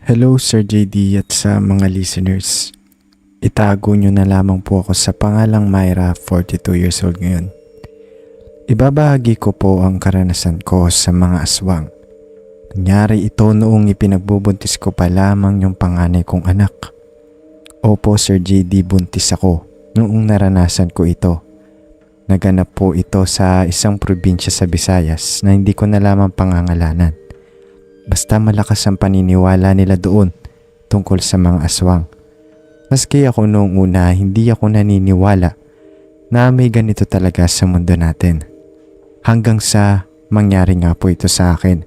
Hello Sir JD at sa mga listeners. Itago nyo na lamang po ako sa pangalang Myra, 42 years old ngayon. Ibabahagi ko po ang karanasan ko sa mga aswang. Nangyari ito noong ipinagbubuntis ko pa lamang yung panganay kong anak. Opo Sir JD, buntis ako noong naranasan ko ito. Naganap po ito sa isang probinsya sa Visayas na hindi ko na lamang pangangalanan. Basta malakas ang paniniwala nila doon tungkol sa mga aswang. Maski ako noong una, hindi ako naniniwala na may ganito talaga sa mundo natin. Hanggang sa mangyari nga po ito sa akin.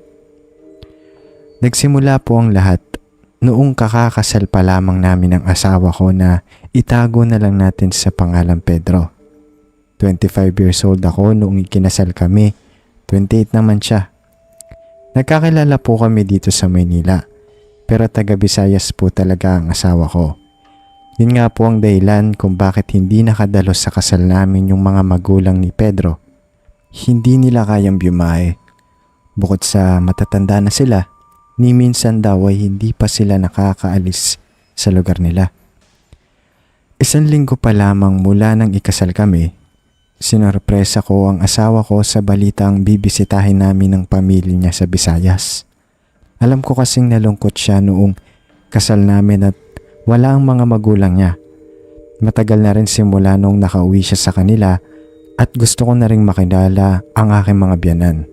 Nagsimula po ang lahat noong kakakasal pa lamang namin ng asawa ko na itago na lang natin sa pangalang Pedro. 25 years old ako noong ikinasal kami, 28 naman siya. Nagkakilala po kami dito sa Maynila, pero taga Visayas po talaga ang asawa ko. Yun nga po ang dahilan kung bakit hindi nakadalo sa kasal namin yung mga magulang ni Pedro. Hindi nila kayang biyahe. Bukod sa matatanda na sila, ni minsan daw ay hindi pa sila nakakaalis sa lugar nila. Isang linggo pa lamang mula nang ikasal kami, sinorpresa ko ang asawa ko sa balitang bibisitahin namin ng pamilya niya sa Visayas. Alam ko kasing nalungkot siya noong kasal namin at wala ang mga magulang niya. Matagal na rin simula noong nakauwi siya sa kanila at gusto ko na rin makilala ang aking mga biyanan.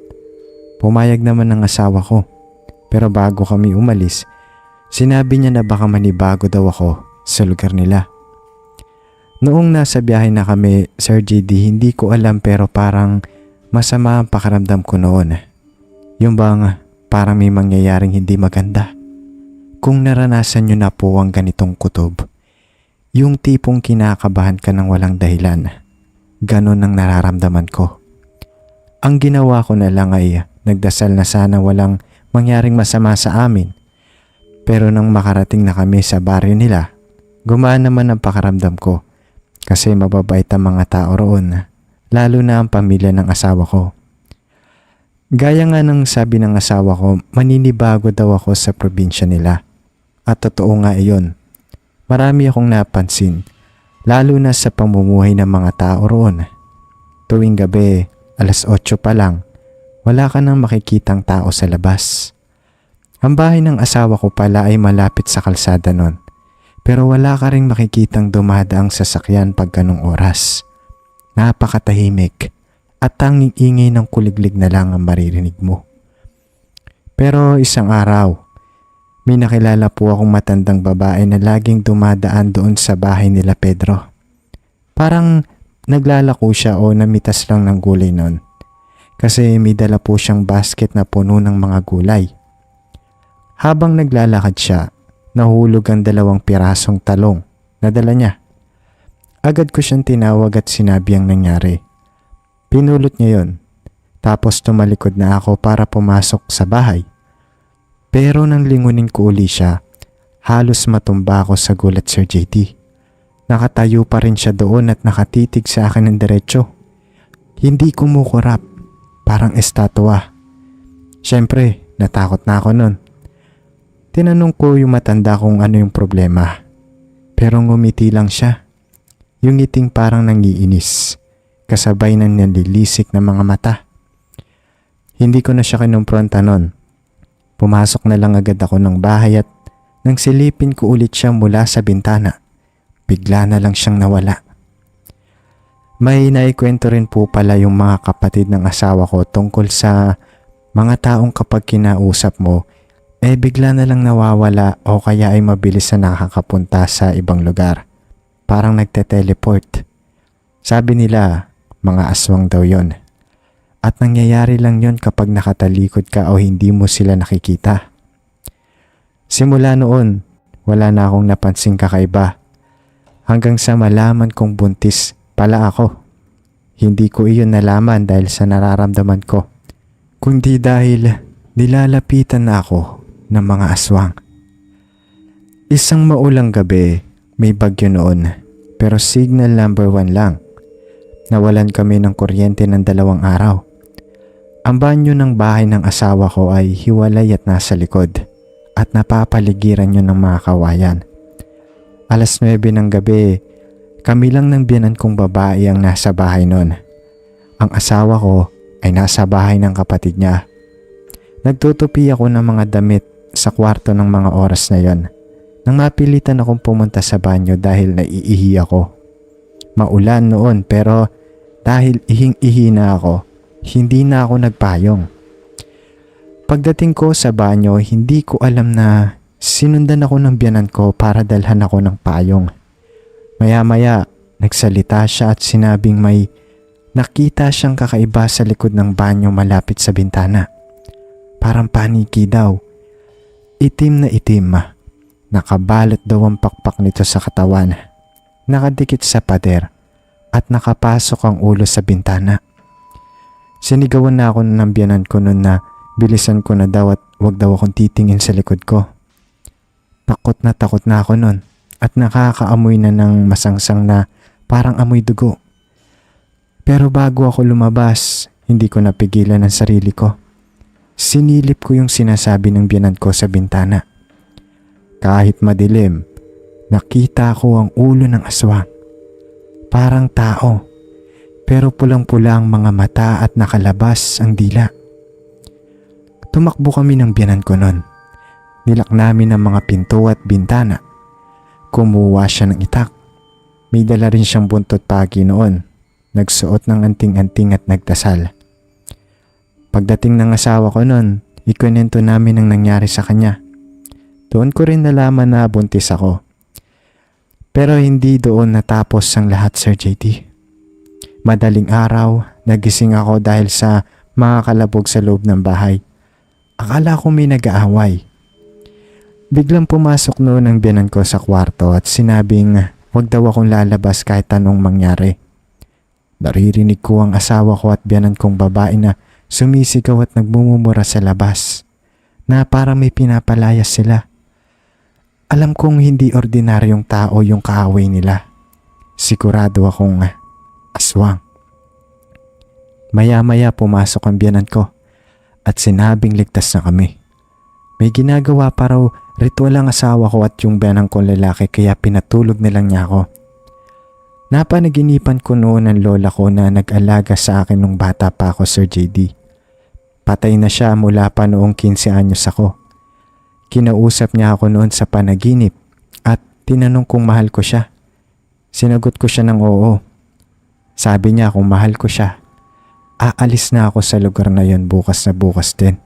Pumayag naman ang asawa ko, pero bago kami umalis, sinabi niya na baka manibago daw ako sa lugar nila. Noong nasa biyahe na kami, Sir JD, hindi ko alam pero parang masama ang pakiramdam ko noon. Yung bang parang may mangyayaring hindi maganda. Kung naranasan nyo na po ang ganitong kutob, yung tipong kinakabahan ka ng walang dahilan, ganon ang nararamdaman ko. Ang ginawa ko na lang ay nagdasal na sana walang mangyaring masama sa amin. Pero nang makarating na kami sa baryo nila, gumaan naman ang pakiramdam ko. Kasi mababait ang mga tao roon, lalo na ang pamilya ng asawa ko. Gaya nga ng sabi ng asawa ko, maninibago daw ako sa probinsya nila. At totoo nga iyon. Marami akong napansin, lalo na sa pamumuhay ng mga tao roon. Tuwing gabi, 8:00 pa lang, wala ka nang makikitang tao sa labas. Ang bahay ng asawa ko pala ay malapit sa kalsada nun. Pero wala ka ring makikitang dumadaang sasakyan pag ganong oras. Napakatahimik at tanging ingay ng kuliglig na lang ang maririnig mo. Pero isang araw, may nakilala po akong matandang babae na laging dumadaan doon sa bahay nila Pedro. Parang naglalako siya o namitas lang ng gulay noon. Kasi may dala po siyang basket na puno ng mga gulay. Habang naglalakad siya, nahulog ang 2 pirasong talong na dala niya. Agad ko siyang tinawag at sinabi ang nangyari. Pinulot niya yon. Tapos tumalikod na ako para pumasok sa bahay. Pero nang lingunin ko uli siya, halos matumba ako sa gulat, Sir JD. Nakatayo pa rin siya doon at nakatitig sa akin ng diretsyo. Hindi kumukurap, parang estatwa. Siyempre, natakot na ako nun. Tinanong ko yung matanda kung ano yung problema. Pero ngumiti lang siya. Yung ngiting parang nangiinis. Kasabay ng nalilisik na mga mata. Hindi ko na siya kinumpronta nun. Pumasok na lang agad ako ng bahay at nang silipin ko ulit siya mula sa bintana, bigla na lang siyang nawala. May naikwento rin po pala yung mga kapatid ng asawa ko tungkol sa mga taong kapag kinausap mo, bigla na lang nawawala o kaya ay mabilis na nakakapunta sa ibang lugar. Parang nagte-teleport. Sabi nila, mga aswang daw yon. At nangyayari lang yon kapag nakatalikod ka o hindi mo sila nakikita. Simula noon, wala na akong napansing kakaiba. Hanggang sa malaman kong buntis pala ako. Hindi ko iyon nalaman dahil sa nararamdaman ko, kundi dahil nilalapitan na ako ng mga aswang. Isang maulang gabi, may bagyo noon, pero signal number 1 lang. Nawalan kami ng kuryente ng 2 araw. Ang banyo ng bahay ng asawa ko ay hiwalay at nasa likod. at napapaligiran yun ng mga kawayan. 9:00 ng gabi, kami lang ng biyanan kong babae ang nasa bahay noon. Ang asawa ko ay nasa bahay ng kapatid niya. Nagtutupi ako ng mga damit sa kwarto ng mga oras na yon, nang mapilitan akong pumunta sa banyo dahil naiihi ako. Maulan noon pero dahil ihing-ihi na ako, hindi na ako nagpayong. Pagdating ko sa banyo, hindi ko alam na sinundan ako ng biyanan ko para dalhan ako ng payong. Maya-maya, nagsalita siya at sinabing may nakita siyang kakaiba sa likod ng banyo malapit sa bintana. Parang paniki daw. Itim na itim. Nakabalot daw ang pakpak nito sa katawan. Nakadikit sa pader at nakapasok ang ulo sa bintana. Sinigawan na ako ng biyanan ko noon na bilisan ko na daw at wag daw akong titingin sa likod ko. Takot na ako noon at nakakaamoy na ng masangsang na parang amoy dugo. Pero bago ako lumabas, hindi ko napigilan ang sarili ko. Sinilip ko yung sinasabi ng biyanan ko sa bintana. Kahit madilim, nakita ko ang ulo ng aswang. Parang tao, pero pulang-pula ang mga mata at nakalabas ang dila. Tumakbo kami ng biyanan ko noon. Nilak namin ang mga pinto at bintana. Kumuha siya ng itak. May dala rin siyang buntot pagi noon. Nagsuot ng anting-anting at nagdasal. Pagdating ng asawa ko noon, ikwento namin ang nangyari sa kanya. Doon ko rin nalaman na buntis ako. Pero hindi doon natapos ang lahat, Sir JD. Madaling araw, nagising ako dahil sa mga kalabog sa loob ng bahay. Akala ko may nag-aaway. Biglang pumasok noon ang biyanan ko sa kwarto at sinabing wag daw akong lalabas kahit anong mangyari. Naririnig ko ang asawa ko at biyanan kong babae na sumisigaw at nagmumumura sa labas na parang may pinapalayas sila. Alam kong hindi ordinaryong tao yung kaaway nila. Sigurado akong aswang. Maya-maya pumasok ang biyanan ko at sinabing ligtas na kami. May ginagawa pa raw ritual ang asawa ko at yung biyanan kong lalaki kaya pinatulog na lang niya ako. Napanaginipan ko noon ang lola ko na nag-alaga sa akin nung bata pa ako, Sir JD. Patay na siya mula pa noong 15 anyos ako. Kinausap niya ako noon sa panaginip at tinanong kung mahal ko siya. Sinagot ko siya ng oo. Sabi niya kung mahal ko siya, aalis na ako sa lugar na yon bukas na bukas din.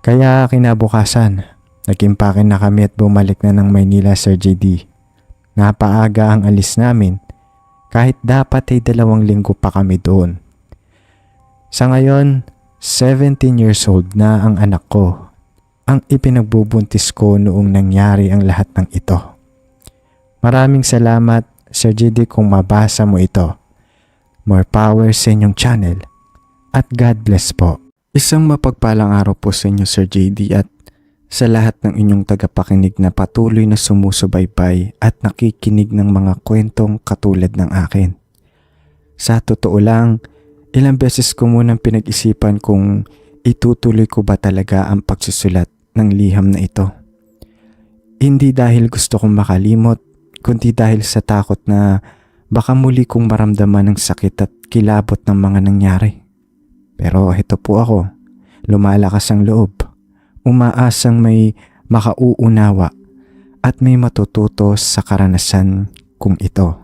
Kaya kinabukasan, nag-impake na kami at bumalik na ng Maynila, Sir JD. Napaaga ang alis namin kahit dapat ay 2 linggo pa kami doon. Sa ngayon, 17 years old na ang anak ko. Ang ipinagbubuntis ko noong nangyari ang lahat ng ito. Maraming salamat, Sir JD, kung mabasa mo ito. More power sa inyong channel at God bless po. Isang mapagpalang araw po sa inyo, Sir JD, at sa lahat ng inyong tagapakinig na patuloy na sumusubaybay at nakikinig ng mga kwentong katulad ng akin. Sa totoo lang, ilang beses ko munang pinag-isipan kung itutuloy ko ba talaga ang pagsusulat ng liham na ito. Hindi dahil gusto kong makalimot, kundi dahil sa takot na baka muli kong maramdaman ng sakit at kilabot ng mga nangyari. Pero ito po ako, lumalakas ang loob, umaasang may makauunawa at may matututo sa karanasan kong ito.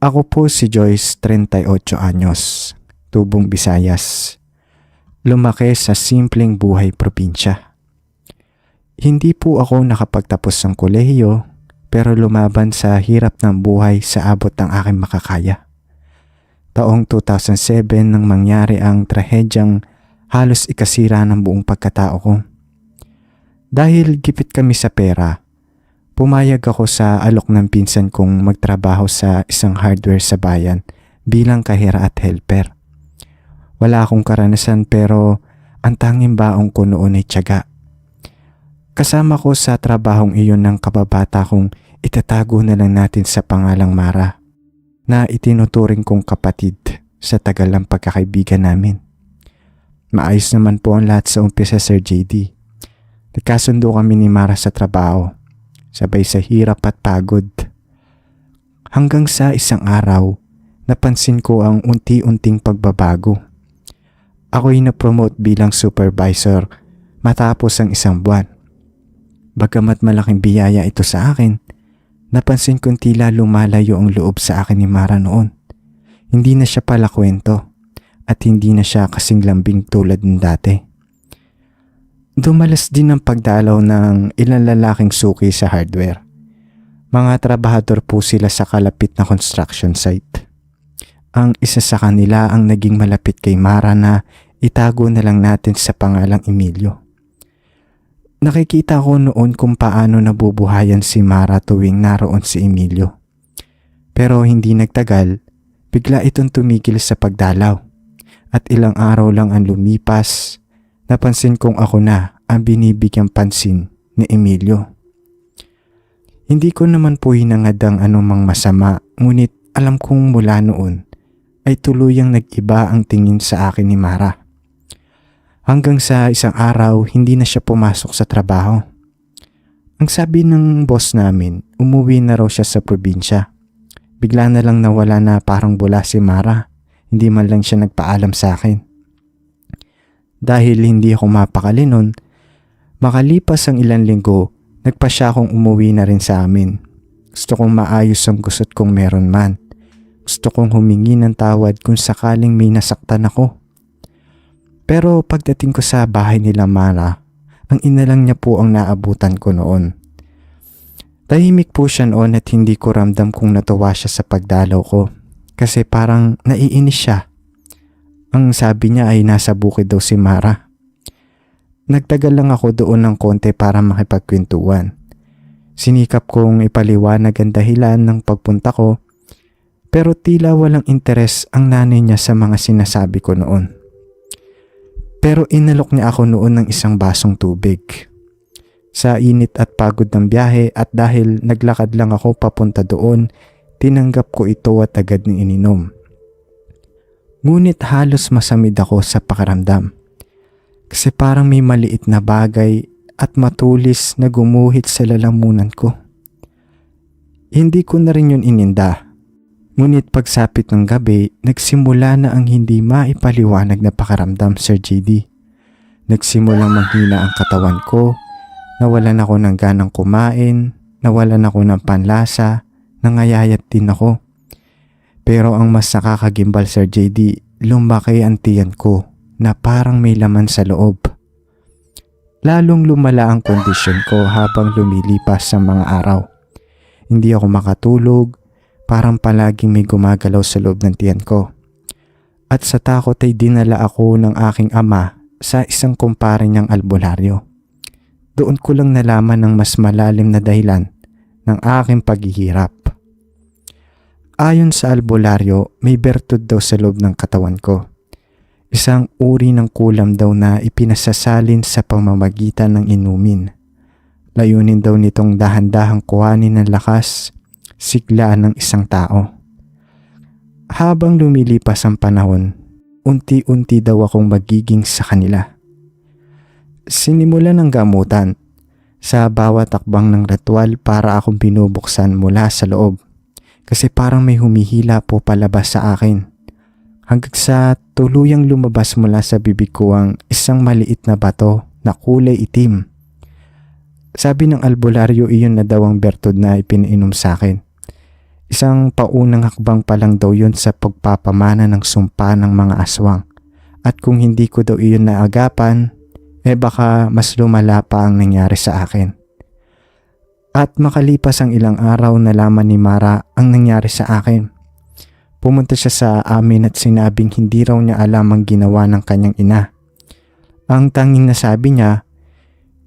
Ako po si Joyce, 38 anyos, tubong Visayas. Lumaki sa simpleng buhay probinsya. Hindi po ako nakapagtapos ng kolehiyo pero lumaban sa hirap ng buhay sa abot ng aking makakaya. Taong 2007 nang mangyari ang trahedyang halos ikasira ng buong pagkatao ko. Dahil gipit kami sa pera, pumayag ako sa alok ng pinsan kong magtrabaho sa isang hardware sa bayan bilang kahira at helper. Wala akong karanasan pero ang tanging baong ko noon ay tiyaga. Kasama ko sa trabahong iyon ng kababata kong itatago na lang natin sa pangalang Mara na itinuturing kong kapatid sa tagal ng pagkakaibigan namin. Maayos naman po ang lahat sa umpisa, Sir JD. Nagkasundo kami ni Mara sa trabaho, sabay sa hirap at pagod. Hanggang sa isang araw, napansin ko ang unti-unting pagbabago. Ako'y na-promote bilang supervisor matapos ang isang buwan. Bagamat malaking biyaya ito sa akin, napansin kong tila lumalayo ang loob sa akin ni Mara noon. Hindi na siya pala kwento at hindi na siya kasing lambing tulad ng dati. Dumalas din ang pagdalaw ng ilang lalaking suki sa hardware. Mga trabahador po sila sa kalapit na construction site. Ang isa sa kanila ang naging malapit kay Mara na itago na lang natin sa pangalang Emilio. Nakikita ko noon kung paano nabubuhayan si Mara tuwing naroon si Emilio. Pero hindi nagtagal, bigla itong tumigil sa pagdalaw. At ilang araw lang ang lumipas, napansin kong ako na ang binibigyang pansin ni Emilio. Hindi ko naman po hinangad ang anumang masama, ngunit alam kong mula noon ay tuluyang nag-iba ang tingin sa akin ni Mara. Hanggang sa isang araw, hindi na siya pumasok sa trabaho. Ang sabi ng boss namin, umuwi na raw siya sa probinsya. Bigla na lang nawala na parang bula si Mara. Hindi man lang siya nagpaalam sa akin. Dahil hindi ako mapakali nun, makalipas ang ilang linggo, nagpa siya akong umuwi na rin sa amin. Gusto kong maayos ang gusot kung meron man. Gusto kong humingi ng tawad kung sakaling may nasaktan ako. Pero pagdating ko sa bahay nila Mara, ang ina lang niya po ang naabutan ko noon. Tahimik po siya noon at hindi ko ramdam kung natuwa siya sa pagdalaw ko. Kasi parang naiinis siya. Ang sabi niya ay nasa bukid daw si Mara. Nagtagal lang ako doon ng konti para makipagkwentuhan. Sinikap kong ipaliwanag ang dahilan ng pagpunta ko, pero tila walang interes ang nanay niya sa mga sinasabi ko noon. Pero inalok niya ako noon ng isang basong tubig. Sa init at pagod ng biyahe at dahil naglakad lang ako papunta doon, tinanggap ko ito at agad ni ininom. Ngunit halos masamid ako sa pakiramdam. Kasi parang may maliit na bagay at matulis na gumuhit sa lalamunan ko. Hindi ko na rin yun ininda. Ngunit pagsapit ng gabi, nagsimula na ang hindi maipaliwanag na pakiramdam, Sir JD. Nagsimulang manghina ang katawan ko, nawalan ako ng ganang kumain, nawalan ako ng panlasa, nangayayat din ako. Pero ang mas nakakagimbal, Sir JD, lumaki ang tiyan ko na parang may laman sa loob. Lalong lumala ang kondisyon ko habang lumilipas ang mga araw. Hindi ako makatulog, parang palaging may gumagalaw sa loob ng tiyan ko. At sa takot ay dinala ako ng aking ama sa isang kumpare niyang albularyo. Doon ko lang nalaman ng mas malalim na dahilan ng aking paghihirap. Ayon sa albularyo, may bertud daw sa loob ng katawan ko. Isang uri ng kulam daw na ipinasasalin sa pamamagitan ng inumin. Layunin daw nitong dahan-dahang kuhanin ng lakas, siglaan ng isang tao. Habang lumilipas ang panahon, unti-unti daw akong magiging sa kanila. Sinimulan ng gamutan. Sa bawat takbang ng ritual para akong binubuksan mula sa loob. Kasi parang may humihila po palabas sa akin. Hanggang sa tuluyang lumabas mula sa bibig ko ang isang maliit na bato na kulay itim. Sabi ng albularyo, iyon na daw ang bertud na ipinainom sa akin. Isang paunang hakbang pa lang daw yun sa pagpapamana ng sumpa ng mga aswang. At kung hindi ko daw iyon naagapan, baka mas lumala pa ang nangyari sa akin. At makalipas ang ilang araw, nalaman ni Mara ang nangyari sa akin. Pumunta siya sa amin at sinabing hindi raw niya alam ang ginawa ng kanyang ina. Ang tanging nasabi niya,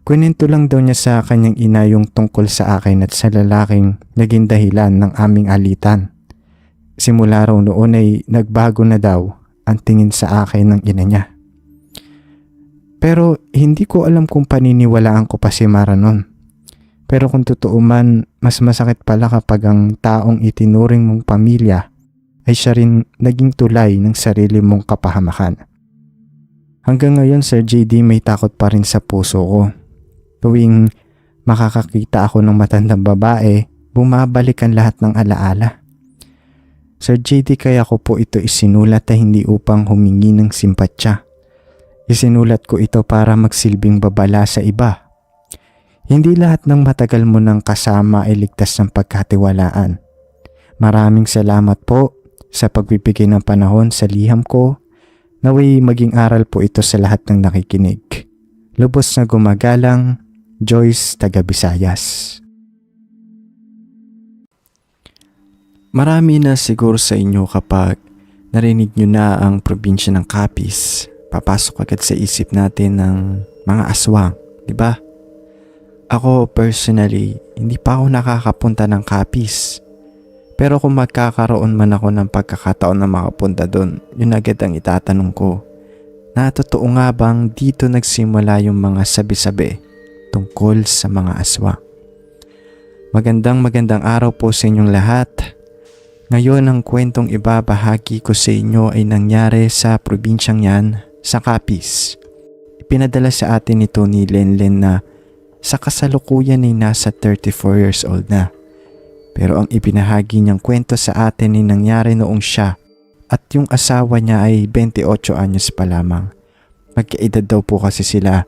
kwento lang daw niya sa kanyang ina yung tungkol sa akin at sa lalaking naging dahilan ng aming alitan. Simula raw noon ay nagbago na daw ang tingin sa akin ng ina niya. Pero hindi ko alam kung paniniwalaan ko pa si Mara noon. Pero kung totoo man, mas masakit pala kapag ang taong itinuring mong pamilya ay siya rin naging tulay ng sarili mong kapahamakan. Hanggang ngayon, Sir JD, may takot pa rin sa puso ko. Tuwing makakakita ako ng matandang babae, bumabalik ang lahat ng alaala. Sir JD, kaya ko po ito isinulat na hindi upang humingi ng simpatya. Isinulat ko ito para magsilbing babala sa iba. Hindi lahat ng matagal mo ng kasama ay ligtas ng pagkatiwalaan. Maraming salamat po sa pagbibigay ng panahon sa liham ko. Naway maging aral po ito sa lahat ng nakikinig. Lubos na gumagalang, Joyce, taga Visayas. Marami na siguro sa inyo kapag narinig nyo na ang probinsya ng Capiz, papasok agad sa isip natin ng mga aswang, di ba? Ako personally, hindi pa ako nakakapunta ng Capiz. Pero kung magkakaroon man ako ng pagkakataon na makapunta doon, yun agad ang itatanong ko. Na totoo nga bang dito nagsimula yung mga sabi-sabi tungkol sa mga aswang? Magandang araw po sa inyong lahat. Ngayon ang kwentong ibabahagi ko sa inyo ay nangyari sa probinsyang yan, sa Capiz. Ipinadala sa atin ito ni Lenlen na sa kasalukuyan ay nasa 34 years old na. Pero ang ibinahagi niyang kwento sa atin ay nangyari noong siya at yung asawa niya ay 28 anyos pa lamang. Magkaedad daw po kasi sila.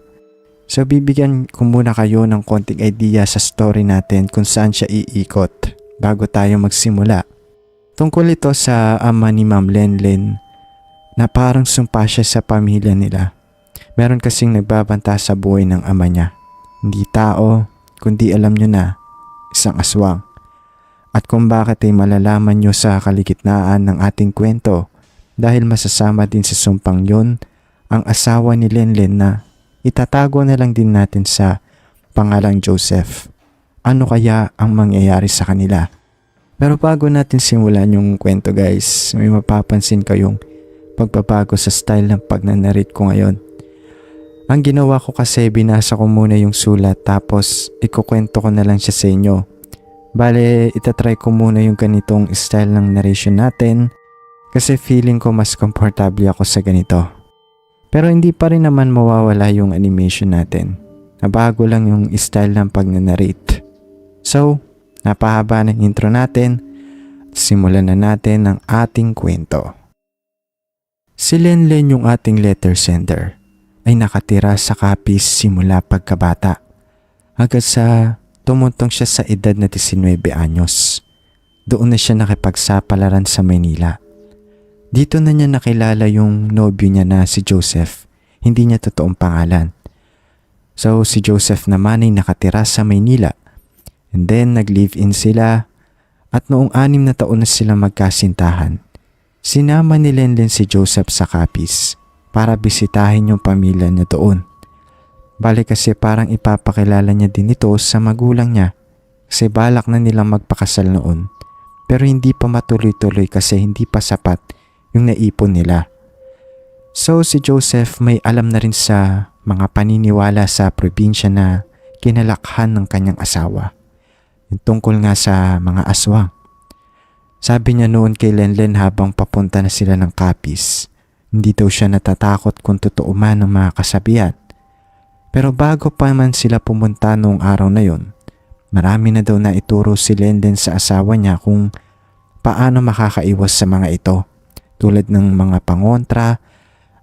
So bibigyan ko muna kayo ng konting idea sa story natin kung saan siya iikot bago tayo magsimula. Tungkol ito sa ama ni Ma'am Lenlen na parang sumpa siya sa pamilya nila. Meron kasing nagbabanta sa buhay ng ama niya. Hindi tao, kundi alam nyo na, isang aswang. At kung bakit ay malalaman nyo sa kaligitnaan ng ating kwento dahil masasama din sa sumpang yon ang asawa ni Lenlen na itatago na lang din natin sa pangalang Joseph. Ano kaya ang mangyayari sa kanila? Pero bago natin simulan yung kwento guys, may mapapansin kayong pagbabago sa style ng pagnanarrate ko ngayon. Ang ginawa ko kasi binasa ko muna yung sulat tapos ikukwento ko na lang siya sa inyo. Bale, itatry ko muna yung ganitong style ng narration natin kasi feeling ko mas komportable ako sa ganito. Pero hindi pa rin naman mawawala yung animation natin. Nabago lang yung style ng pagnanarrate. So, napahaba ng intro natin. Simulan na natin ang ating kwento. Si Lenlen, yung ating letter sender, ay nakatira sa Capiz simula pagkabata. Hanggang sa tumuntong siya sa edad na 19 anyos. Doon na siya nakipagsapalaran sa Maynila. Dito na niya nakilala yung nobyo niya na si Joseph. Hindi niya totoong pangalan. So si Joseph naman ay nakatira sa Maynila. And then nag-live-in sila at noong 6 na taon na sila magkasintahan, sinama ni Lenlen si Joseph sa Capiz para bisitahin yung pamilya niya doon. Bale kasi parang ipapakilala niya din ito sa magulang niya kasi balak na nilang magpakasal noon pero hindi pa matuloy-tuloy kasi hindi pa sapat yung naipon nila. So si Joseph may alam na rin sa mga paniniwala sa probinsya na kinalakhan ng kanyang asawa. Yung tungkol nga sa mga aswang. Sabi niya noon kay Lenlen habang papunta na sila ng Capiz, hindi daw siya natatakot kung totoo man ang mga kasabihan. Pero bago pa man sila pumunta noong araw na yon, marami na daw na ituro si Lenlen sa asawa niya kung paano makakaiwas sa mga ito, tulad ng mga pangontra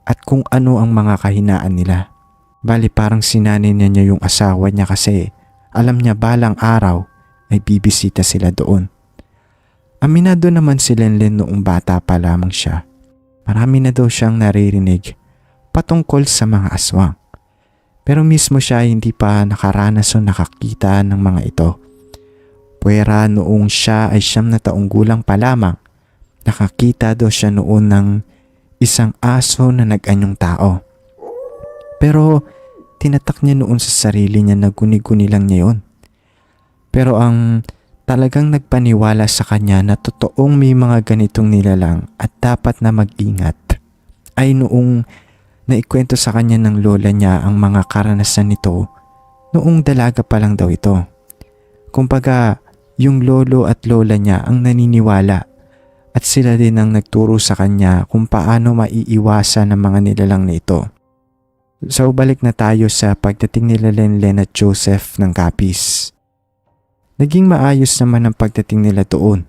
at kung ano ang mga kahinaan nila. Bali parang sinanay niya yung asawa niya kasi alam niya balang araw ay bibisita sila doon. Aminado naman si Lenlen noong bata pa lamang siya. Marami na daw siyang naririnig patungkol sa mga aswang. Pero mismo siya hindi pa nakaranas o nakakita ng mga ito. Puwera noong siya ay 9 na taong gulang pa lamang, nakakita daw siya noon ng isang aso na nag-anyong tao. Pero tinatak niya noon sa sarili niya na guni-guni lang niya yun. Pero ang talagang nagpaniwala sa kanya na totoong may mga ganitong nilalang at dapat na mag-ingat ay noong naikwento sa kanya ng lola niya ang mga karanasan nito noong dalaga pa lang daw ito. Kumbaga, yung lolo at lola niya ang naniniwala at sila din ang nagturo sa kanya kung paano maiiwasan ang mga nilalang na ito. So balik na tayo sa pagdating nila Lenlen at Joseph ng Capiz. Naging maayos naman ang pagdating nila doon.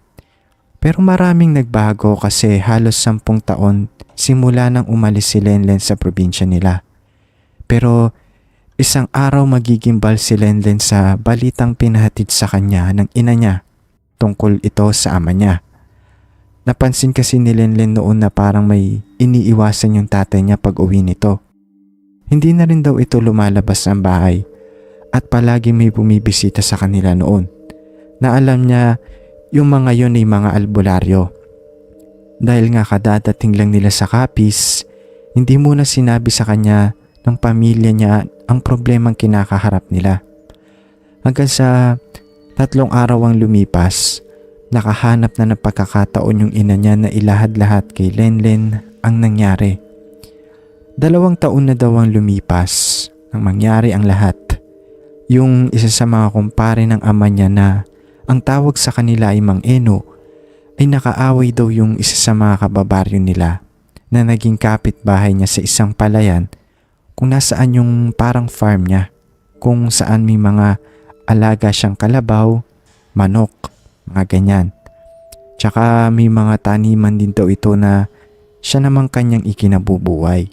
Pero maraming nagbago kasi halos 10 taon simula nang umalis si Lenlen sa probinsya nila. Pero isang araw magigimbal si Lenlen sa balitang pinahatid sa kanya ng ina niya tungkol ito sa ama niya. Napansin kasi ni Lenlen noon na parang may iniiwasan yung tatay niya pag uwi nito. Hindi na rin daw ito lumalabas ng bahay at palagi may bumibisita sa kanila noon na alam niya yung mga yon ay mga albularyo. Dahil nga kadadating lang nila sa Capiz, hindi muna sinabi sa kanya ng pamilya niya ang problemang kinakaharap nila. Hanggang sa 3 araw ang lumipas, nakahanap na ng pagkakataon yung ina niya na ilahad-lahat kay Lenlen ang nangyari. 2 taon na daw ang lumipas nang mangyari ang lahat. Yung isa sa mga kumpare ng ama niya na ang tawag sa kanila ay Mang Eno ay nakaaway daw yung isa sa mga kababaryo nila na naging kapitbahay niya sa isang palayan kung nasaan yung parang farm niya, kung saan may mga alaga siyang kalabaw, manok, mga ganyan. Tsaka may mga taniman din daw ito na siya namang kanyang ikinabubuhay.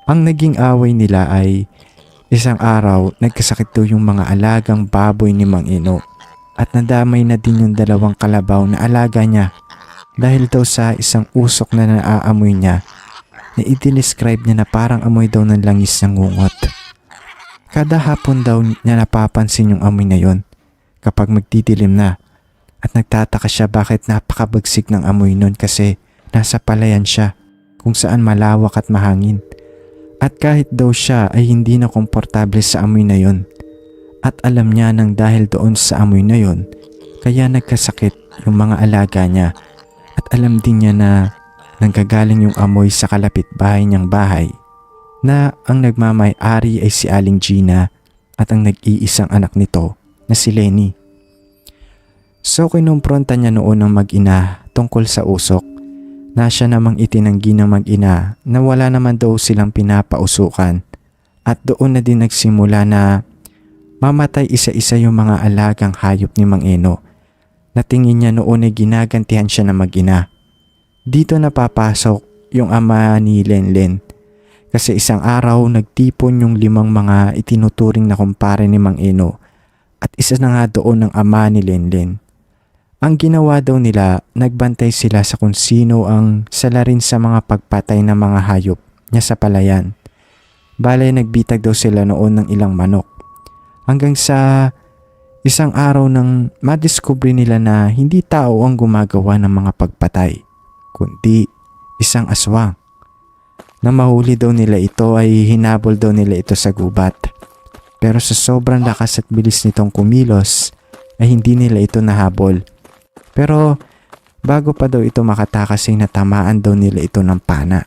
Ang naging away nila ay isang araw nagkasakit daw yung mga alagang baboy ni Mang Eno at nadamay na din yung 2 kalabaw na alaga niya dahil daw sa isang usok na naaamoy niya na i-describe niya na parang amoy daw ng langis ng ngungot. Kada hapon daw niya napapansin yung amoy na yon kapag magdidilim na at nagtataka siya bakit napakabagsik ng amoy nun kasi nasa palayan siya kung saan malawak at mahangin. At kahit daw siya ay hindi na komportable sa amoy na yon. At alam niya nang dahil doon sa amoy na yon, kaya nagkasakit yung mga alaga niya. At alam din niya na nanggagaling yung amoy sa kalapitbahay niyang bahay na ang nagmamay-ari ay si Aling Gina at ang nag-iisang anak nito na si Lenny. So kinumpronta niya noon ang mag-ina tungkol sa usok na siya namang itinanggi ng mag-ina na wala naman daw silang pinapausukan at doon na din nagsimula na mamatay isa-isa yung mga alagang hayop ni Mang Eno na tingin niya noon ay ginagantihan siya ng mag-ina. Dito napapasok yung ama ni Lenlen kasi isang araw nagtipon yung 5 mga itinuturing na kumpare ni Mang Eno at isa na nga doon ng ama ni Lenlen. Ang ginawa daw nila, nagbantay sila sa kung sino ang salarin sa mga pagpatay ng mga hayop niya sa palayan. Bale nagbitag daw sila noon ng ilang manok. Hanggang sa isang araw nang madiskubre nila na hindi tao ang gumagawa ng mga pagpatay, kundi isang aswang. Nang mahuli daw nila ito ay hinabol daw nila ito sa gubat. Pero sa sobrang lakas at bilis nitong kumilos ay hindi nila ito nahabol. Pero bago pa daw ito makatakas ay natamaan daw nila ito ng pana.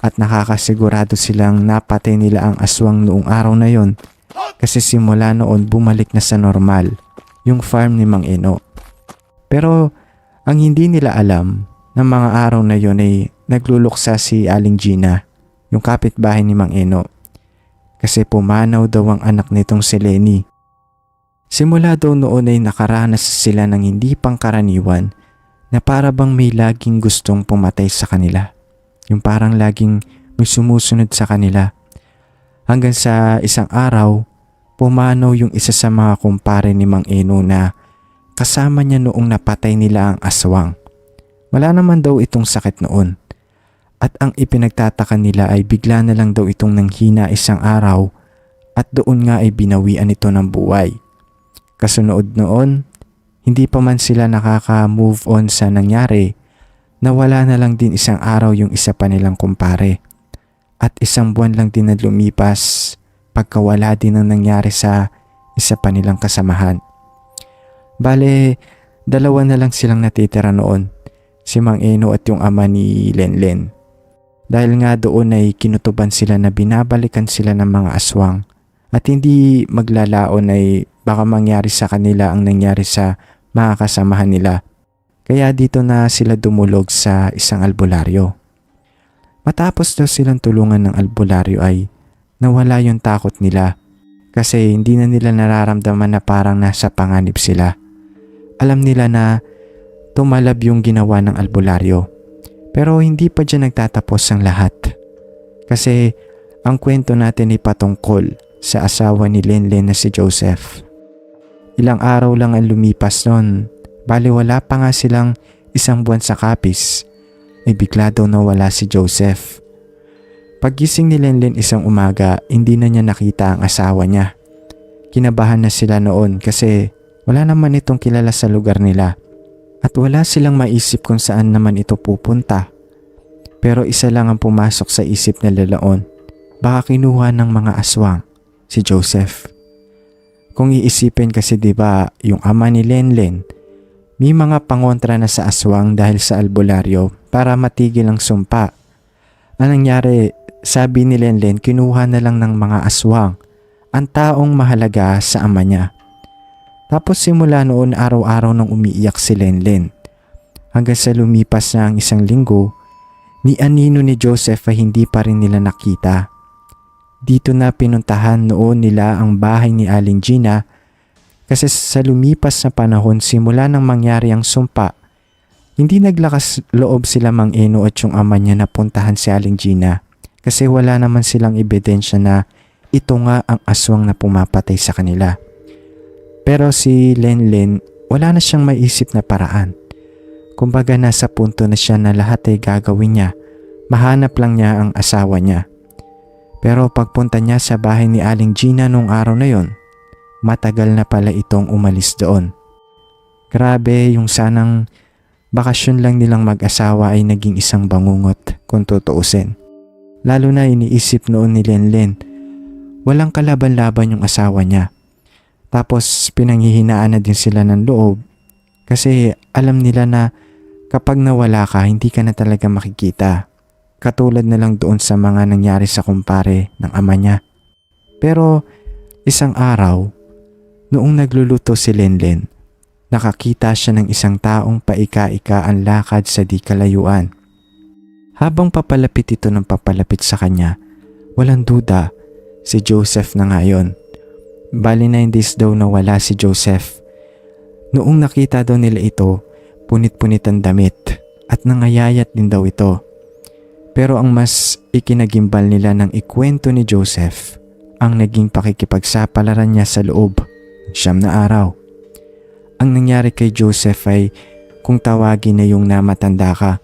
At nakakasigurado silang napatay nila ang aswang noong araw na yon kasi simula noon bumalik na sa normal yung farm ni Mang Eno. Pero ang hindi nila alam ng mga araw na yon ay nagluluksa si Aling Gina, yung kapitbahay ni Mang Eno. Kasi pumanaw daw ang anak nitong si Lenny. Simula daw noon ay nakaranas sila ng hindi pangkaraniwan na para bang may laging gustong pumatay sa kanila. Yung parang laging may sumusunod sa kanila. Hanggang sa isang araw, pumanaw yung isa sa mga kumpare ni Mang Eno na kasama niya noong napatay nila ang aswang. Wala naman daw itong sakit noon. At ang ipinagtataka nila ay bigla na lang daw itong nanghina isang araw at doon nga ay binawian ito ng buhay. Kasunod noon, hindi pa man sila nakaka-move on sa nangyari, nawala na lang din isang araw yung isa pa nilang kumpare. At 1 buwan lang din na lumipas pagkawala din ang nangyari sa isa pa nilang kasamahan. Bale, 2 na lang silang natitira noon, si Mang Eno at yung ama ni Lenlen. Dahil nga doon ay kinutuban sila na binabalikan sila ng mga aswang at hindi maglalaon ay baka mangyari sa kanila ang nangyari sa mga kasamahan nila. Kaya dito na sila dumulog sa isang albularyo. Matapos daw silang tulungan ng albularyo ay nawala yung takot nila kasi hindi na nila nararamdaman na parang nasa panganib sila. Alam nila na tumalab yung ginawa ng albularyo. Pero hindi pa dyan nagtatapos ang lahat. Kasi ang kwento natin ay patungkol sa asawa ni Lenlen na si Joseph. Ilang araw lang ang lumipas noon. Bali wala pa nga silang 1 buwan sa kapis ay bigla daw nawala si Joseph. Paggising ni Lenlen isang umaga, hindi na niya nakita ang asawa niya. Kinabahan na sila noon kasi wala naman itong kilala sa lugar nila at wala silang maisip kung saan naman ito pupunta. Pero isa lang ang pumasok sa isip nila noon. Baka kinuha ng mga aswang si Joseph. Kung iisipin kasi 'di ba, yung ama ni Lenlen may mga pangontra na sa aswang dahil sa albularyo para matigil ang sumpa. Ang nangyari, sabi ni Lenlen, kinuha na lang ng mga aswang ang taong mahalaga sa ama niya. Tapos simula noon araw-araw nang umiiyak si Lenlen. Hanggang sa lumipas na ang 1 linggo, ni anino ni Joseph ay hindi pa rin nila nakita. Dito na pinuntahan noon nila ang bahay ni Aling Gina kasi sa lumipas na panahon simula nang mangyari ang sumpa, hindi naglakas loob sila Mang Eno at yung ama niya na puntahan si Aling Gina kasi wala naman silang ebidensya na ito nga ang aswang na pumapatay sa kanila. Pero si Lenlen, wala na siyang maisip na paraan. Kumbaga nasa punto na siya na lahat ay gagawin niya. Mahanap lang niya ang asawa niya. Pero pagpunta niya sa bahay ni Aling Gina nung araw na yon, matagal na pala itong umalis doon. Grabe, yung sanang bakasyon lang nilang mag-asawa ay naging isang bangungot kung tutuusin. Lalo na iniisip noon ni Lenlen, walang kalaban-laban yung asawa niya. Tapos pinanghihinaan na din sila ng loob kasi alam nila na kapag nawala ka, hindi ka na talaga makikita. Katulad na lang doon sa mga nangyari sa kumpare ng ama niya. Pero isang araw, noong nagluluto si Lenlen, nakakita siya ng isang taong paika-ika ang lakad sa di kalayuan. Habang papalapit ito ng papalapit sa kanya, walang duda, si Joseph na ngayon. Bali 9 days daw nawala si Joseph. Noong nakita daw nila ito, punit-punit ang damit at nangayayat din daw ito. Pero ang mas ikinagimbal nila ng ikwento ni Joseph, ang naging pakikipagsapalaran niya sa loob ng 9 na araw. Ang nangyari kay Joseph ay kung tawagin na yung namatanda ka,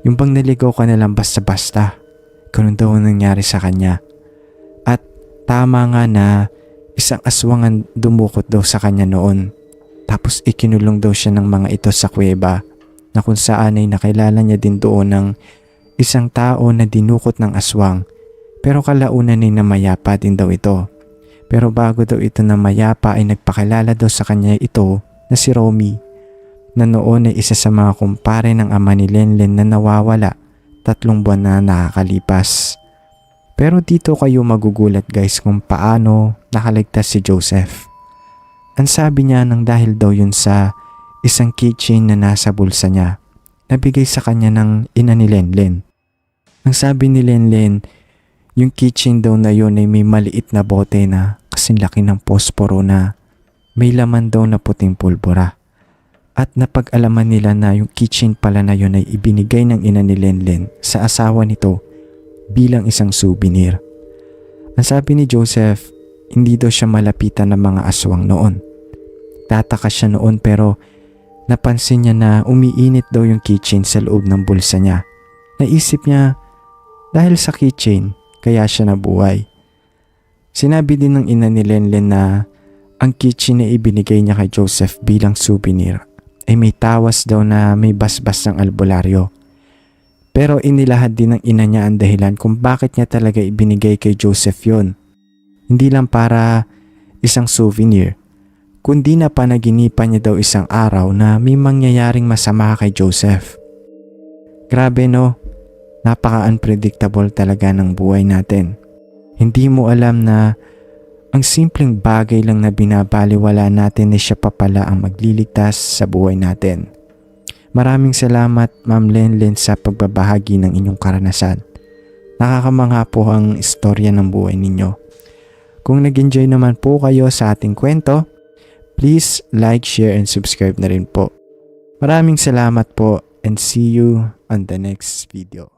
yung bang naligaw ka na lang basta-basta, ganun daw ang nangyari sa kanya. At tama nga na isang aswang ang dumukot daw sa kanya noon. Tapos ikinulong daw siya ng mga ito sa kuweba na kung saan ay nakilala niya din doon ng isang tao na dinukot ng aswang. Pero kalaunan ay namayapa din daw ito. Pero bago daw ito namayapa ay nagpakilala daw sa kanya ito na si Romy, na noon ay isa sa mga kumpare ng ama ni Lenlen na nawawala 3 buwan na nakakalipas. Pero dito kayo magugulat guys kung paano nakaligtas si Joseph. Ang sabi niya nang dahil daw yun sa isang keychain na nasa bulsa niya, nabigay sa kanya ng ina ni Lenlen. Ang sabi ni Lenlen, yung keychain daw na yun ay may maliit na bote na kasing laki ng posporo na may laman daw na puting pulbura. At napag-alaman nila na yung keychain pala na yun ay ibinigay ng ina ni Lenlen sa asawa nito bilang isang souvenir. Ang sabi ni Joseph, hindi daw siya malapitan ng mga aswang noon. Tataka siya noon pero napansin niya na umiinit daw yung keychain sa loob ng bulsa niya. Naisip niya, dahil sa keychain, kaya siya nabuhay. Sinabi din ng ina ni Lenlen na ang keychain na ibinigay niya kay Joseph bilang souvenir ay may tawas daw na may basbas ng albularyo. Pero inilahad din ng ina niya ang dahilan kung bakit niya talaga ibinigay kay Joseph yon. Hindi lang para isang souvenir, kundi na panaginipan niya daw isang araw na may mangyayaring masama kay Joseph. Grabe no, napaka-unpredictable talaga ng buhay natin. Hindi mo alam na ang simpleng bagay lang na binabaliwala natin ay siya pa pala ang magliligtas sa buhay natin. Maraming salamat Ma'am Lenlen sa pagbabahagi ng inyong karanasan. Nakakamangha po ang istorya ng buhay ninyo. Kung nag-enjoy naman po kayo sa ating kwento, please like, share, and subscribe na rin po. Maraming salamat po and see you on the next video.